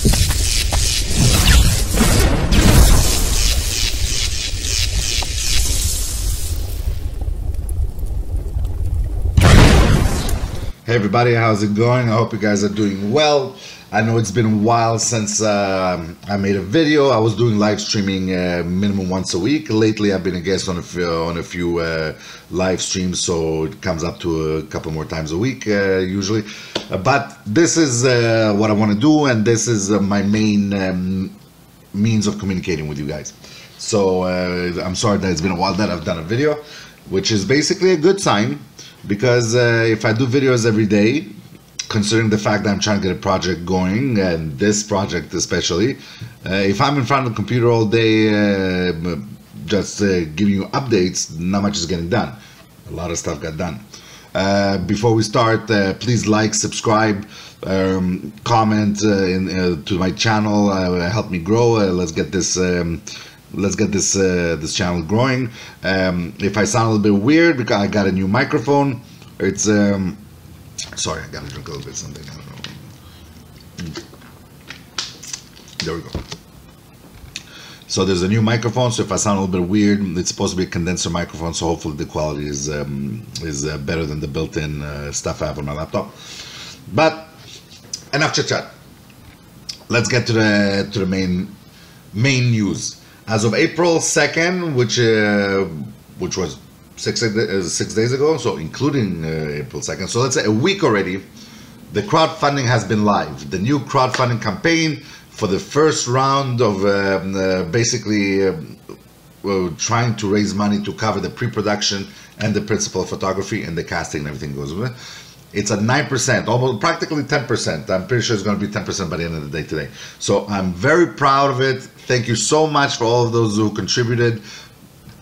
Hey everybody, how's it going? I hope you guys are doing well. I know it's been a while since I made a video. I was doing live streaming minimum once a week. Lately I've been a guest on a few live streams, so it comes up to a couple more times a week usually. But this is what I want to do, and this is my main means of communicating with you guys. So I'm sorry that it's been a while that I've done a video, which is basically a good sign. Because if I do videos every day, considering the fact that I'm trying to get a project going, and this project especially, if I'm in front of the computer all day just giving you updates, not much is getting done. A lot of stuff got done. Before we start, please like, subscribe, comment to my channel, help me grow. Let's get this this channel growing. If I sound a little bit weird because I got a new microphone, it's sorry, I gotta drink a little bit of something. I don't know. There we go. So there's a new microphone, so if I sound a little bit weird, it's supposed to be a condenser microphone, so hopefully the quality is better than the built-in stuff I have on my laptop. But enough chit chat. Let's get to the main news. As of April 2nd, which was six days ago, so including April 2nd, so let's say a week already, the crowdfunding has been live. The new crowdfunding campaign for the first round of basically trying to raise money to cover the pre-production and the principal photography and the casting and everything goes with it. It's at 9%, almost practically 10%. I'm pretty sure it's going to be 10% by the end of the day today. So I'm very proud of it. Thank you so much for all of those who contributed.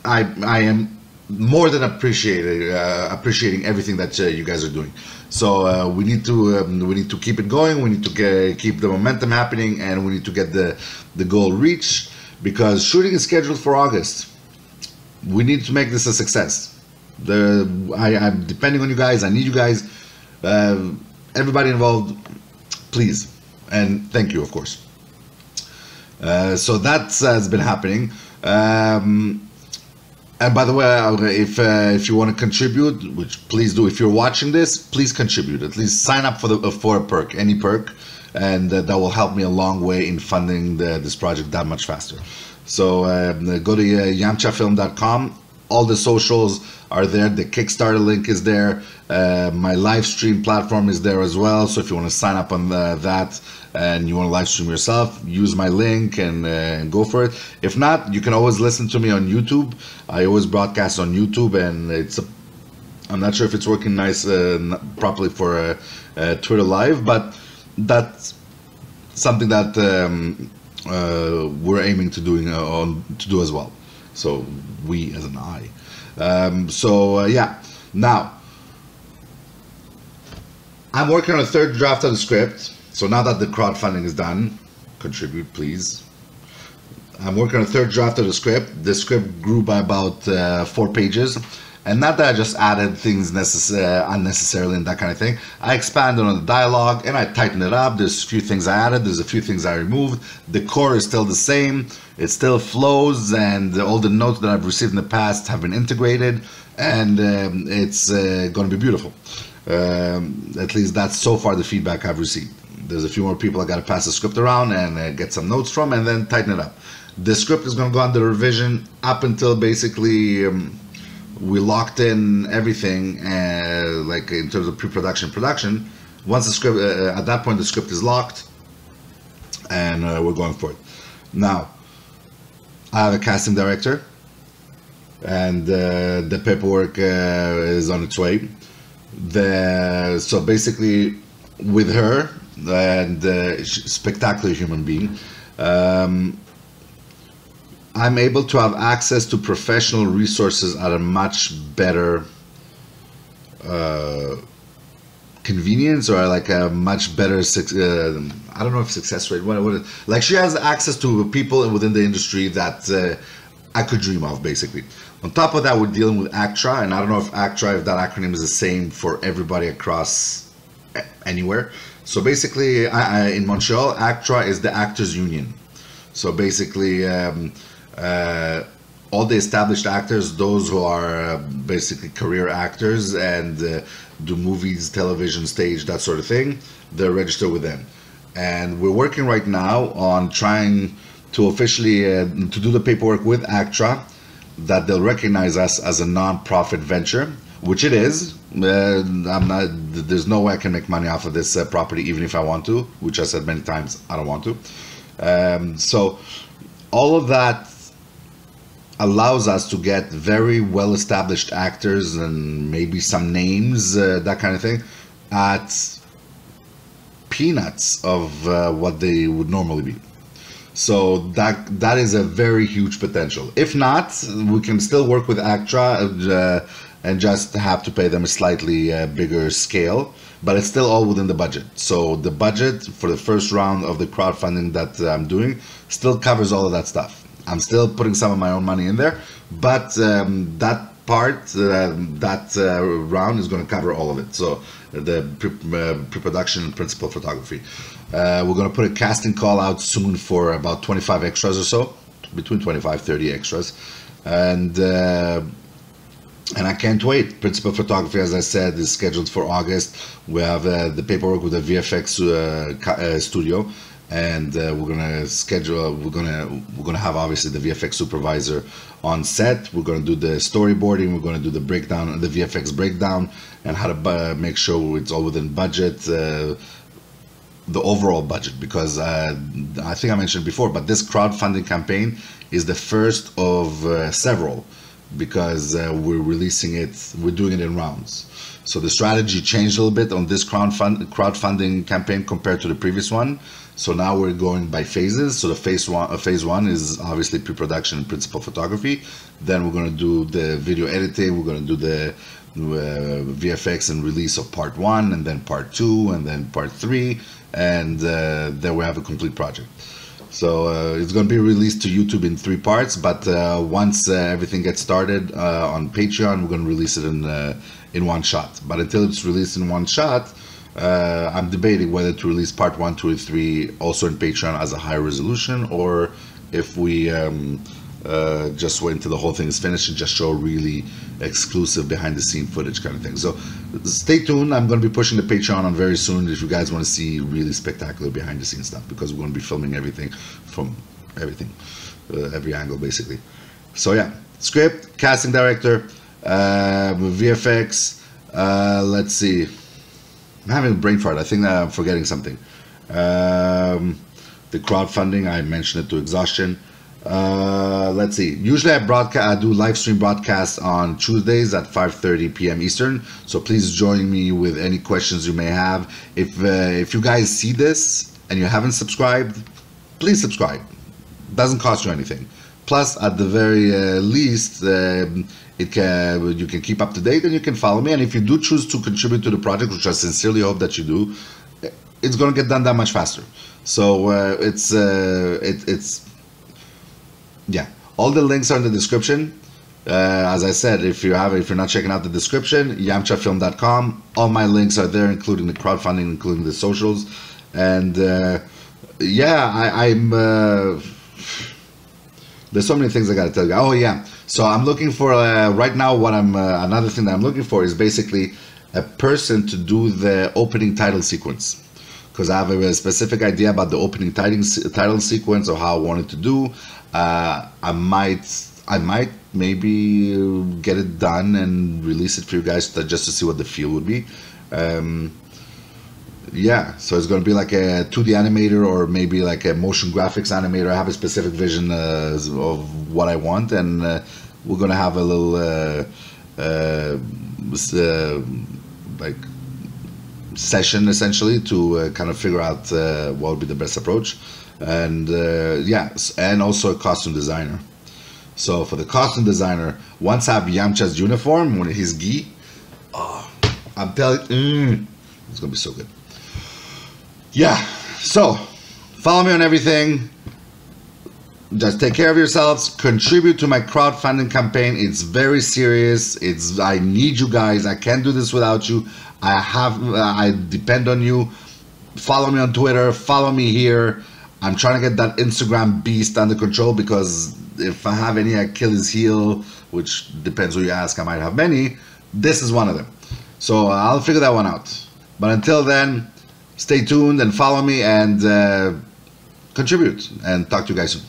I am more than appreciating everything that you guys are doing. So we need to keep it going. We need to keep the momentum happening, and we need to get the goal reached, because shooting is scheduled for August. We need to make this a success. I'm depending on you guys. I need you guys. Everybody involved, please, and thank you, of course. So that has been happening, and by the way, if you want to contribute, which please do, if you're watching this, please contribute. At least sign up for a perk, any perk, and that will help me a long way in funding this project that much faster. So go to yamchafilm.com. All the socials are there. The Kickstarter link is there. My live stream platform is there as well. So if you want to sign up on that and you want to live stream yourself, use my link and go for it. If not, you can always listen to me on YouTube. I always broadcast on YouTube, and I'm not sure if it's working nice properly for Twitter Live, but that's something that we're aiming to do as well. So we as an I. Yeah. Now, I'm working on a third draft of the script. So now that the crowdfunding is done, contribute please. I'm working on a third draft of the script. The script grew by about 4 pages. And not that I just added things unnecessarily and that kind of thing. I expanded on the dialogue and I tightened it up. There's a few things I added, there's a few things I removed. The core is still the same. It still flows, and all the notes that I've received in the past have been integrated, and it's going to be beautiful. At least that's so far the feedback I've received. There's a few more people I got to pass the script around and get some notes from, and then tighten it up. The script is going to go under revision up until basically we locked in everything, like in terms of pre-production, production. Once the script, at that point, the script is locked, and we're going for it. Now, I have a casting director, and the paperwork is on its way. So basically, with her, and spectacular human being, I'm able to have access to professional resources at a much better convenience, or like a much better I don't know if success rate, what like she has access to people within the industry that I could dream of, basically. On top of that, we're dealing with ACTRA, and I don't know if ACTRA, if that acronym is the same for everybody across anywhere. So basically, in Montreal, ACTRA is the Actors Union. So basically, all the established actors, those who are basically career actors and do movies, television, stage, that sort of thing, they're registered with them. And we're working right now on trying to officially to do the paperwork with ACTRA, that they'll recognize us as a non-profit venture, which it is. There's no way I can make money off of this property, even if I want to, which I said many times I don't want to. So all of that allows us to get very well-established actors and maybe some names, that kind of thing, at peanuts of what they would normally be. So that is a very huge potential. If not, we can still work with ACTRA and just have to pay them a slightly bigger scale, but it's still all within the budget. So the budget for the first round of the crowdfunding that I'm doing still covers all of that stuff. I'm still putting some of my own money in there, but that part, that round is going to cover all of it. So the pre-production and principal photography. We're going to put a casting call out soon for about 25 extras or so, between 25-30 extras, and I can't wait. Principal photography, as I said, is scheduled for August. We have the paperwork with the VFX studio, and we're gonna schedule. We're gonna have obviously the VFX supervisor on set. We're gonna do the storyboarding. We're gonna do the breakdown, the VFX breakdown, and how to make sure it's all within budget. The overall budget, because I think I mentioned before, but this crowdfunding campaign is the first of several, because we're releasing it, we're doing it in rounds. So the strategy changed a little bit on this crowdfunding campaign compared to the previous one. So now we're going by phases. So the phase one is obviously pre-production and principal photography. Then we're going to do the video editing. We're going to do the VFX and release of part 1, and then part 2, and then part 3, and then we have a complete project. So it's going to be released to YouTube in 3 parts, but once everything gets started on Patreon, we're going to release it in one shot. But until it's released in one shot, I'm debating whether to release part 1, 2, or 3 also in Patreon as a higher resolution, or if we just wait until the whole thing is finished and just show really exclusive behind the scene footage kind of thing. So stay tuned. I'm going to be pushing the Patreon on very soon if you guys want to see really spectacular behind the scenes stuff, because we're going to be filming everything from every angle basically. So yeah, script, casting director, VFX, let's see, I'm having a brain fart. I think that I'm forgetting something. The crowdfunding, I mentioned it to exhaustion. Let's see. Usually I do live stream broadcasts on Tuesdays at 5:30 p.m. Eastern. So please join me with any questions you may have. If you guys see this and you haven't subscribed, please subscribe. Doesn't cost you anything. Plus, at the very least, you can keep up to date and you can follow me. And if you do choose to contribute to the project, which I sincerely hope that you do, it's going to get done that much faster. So yeah, all the links are in the description. As I said, if you're not checking out the description, yamchafilm.com. All my links are there, including the crowdfunding, including the socials. And yeah, I'm there's so many things I got to tell you. Oh yeah, so I'm looking for right now. What I'm another thing that I'm looking for is basically a person to do the opening title sequence, because I have a specific idea about the opening title sequence or how I want it to do. I might maybe get it done and release it for you guys just to see what the feel would be. Yeah, so it's going to be like a 2D animator or maybe like a motion graphics animator. I have a specific vision of what I want, and we're going to have a little like session essentially to kind of figure out what would be the best approach. And yeah, and also a costume designer. So for the costume designer, once I have Yamcha's uniform, when his gi, oh, I'm telling you, it's gonna be so good. Yeah, so follow me on everything. Just take care of yourselves. Contribute to my crowdfunding campaign. It's very serious. I need you guys. I can't do this without you. I depend on you. Follow me on Twitter, follow me here. I'm trying to get that Instagram beast under control, because if I have any Achilles heel, which depends who you ask, I might have many, this is one of them. So I'll figure that one out. But until then, stay tuned and follow me and contribute, and talk to you guys soon.